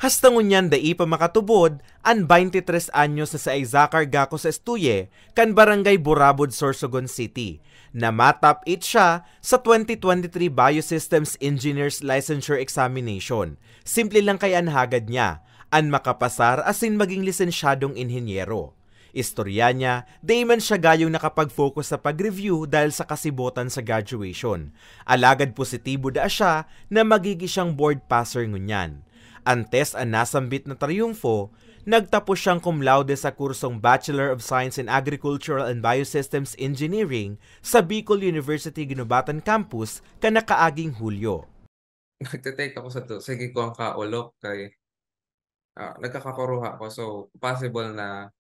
Hasta ngunyan da ipa makatubod, an 23 anyos na sa Izakar Gako sa Estuye, kan Barangay Burabod, Sorsogon City, na matap 8 siya sa 2023 Biosystems Engineers Licensure Examination. Simple lang kay anhagad niya, an makapasar asin maging lisensyadong inhenyero. Istorya niya, di man siya gayong nakapag-focus sa pag-review dahil sa kasibotan sa graduation. Alagad positibo da siya na magigi siyang board passer ngunyan. Antes ang nasambit na triumfo, nagtapos siyang cum laude sa kursong Bachelor of Science in Agricultural and Biosystems Engineering sa Bicol University Ginubatan Campus kanakaaging Hulyo. Nagtitake ako sa to. Sige ko ang kaulok kay nagkakakuruha ko. So, possible na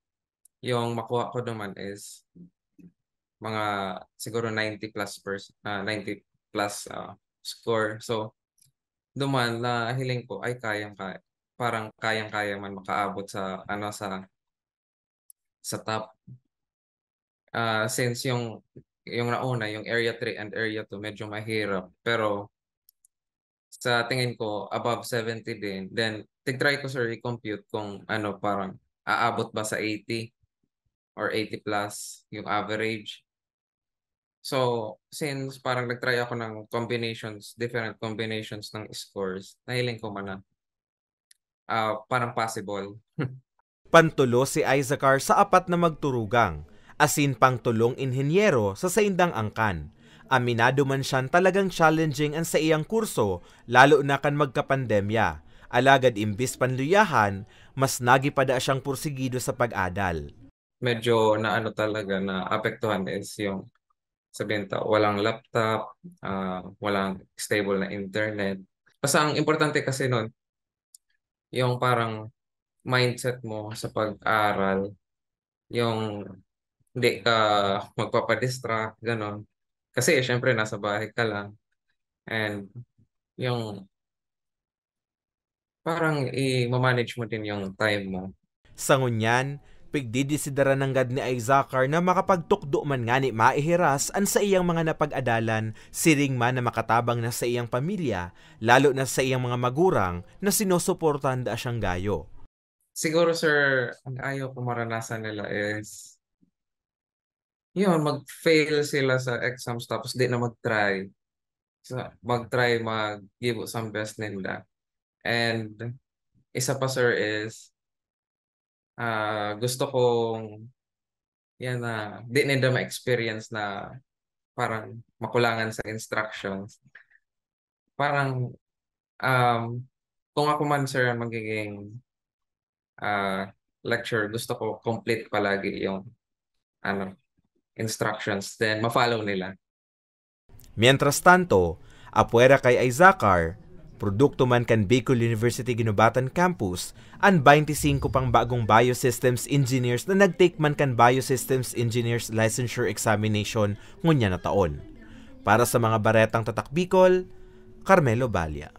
yung makuha ko naman is mga siguro 90 plus score. So, duman na hiling ko ay parang kayang-kaya man makaabot sa sa top. Since yung nauna, yung area 3 and area 2 medyo mahirap, pero sa tingin ko above 70 din. Then tig-try ko sir i-compute kung parang aabot ba sa 80 or 80 plus yung average. So, since parang nag-try ako ng different combinations ng scores, nahiling ko man na parang possible. Pantulo si Izakar sa apat na magturugang, asin pangtulong inhenyero sa saindang angkan. Aminado man siyan talagang challenging ang sa iyang kurso, lalo na kan magkapandemya. Alagad imbis panluyahan, mas nagipada siyang pursigido sa pag-adal. Medyo na talaga na apektuhan is yung sabihin walang laptop, walang stable na internet. Basta ang importante kasi nun, yung parang mindset mo sa pag-aral, yung hindi ka magpapadistract, gano'n. Kasi syempre nasa bahay ka lang. And yung parang i-manage mo din yung time mo. Sa ngunyan, pigdidisidara ng gad ni Izakar na makapagtukdo man nga ni maihiras an sa iyang mga napag-adalan, siring man na makatabang na sa iyang pamilya, lalo na sa iyang mga magurang na sinusuportahan da siyang gayo. Siguro sir, ang ayaw ko maranasan nila is yun, mag-fail sila sa exams tapos di na mag-try. So, mag-give some best nila. And isa pa sir is gusto kong yan na di nila ma-experience na parang makulangan sa instructions. Parang kung ako man sir ang magiging lecture, gusto ko complete palagi yung instructions, then ma-follow nila. Mientras tanto, apuera kay Izakar, produkto man kan Bicol University Ginubatan Campus, ang 25 pang bagong Biosystems Engineers na nag-take man kan Biosystems Engineers Licensure Examination ngunya na taon. Para sa mga baretang tatak Bicol, Carmelo Balya.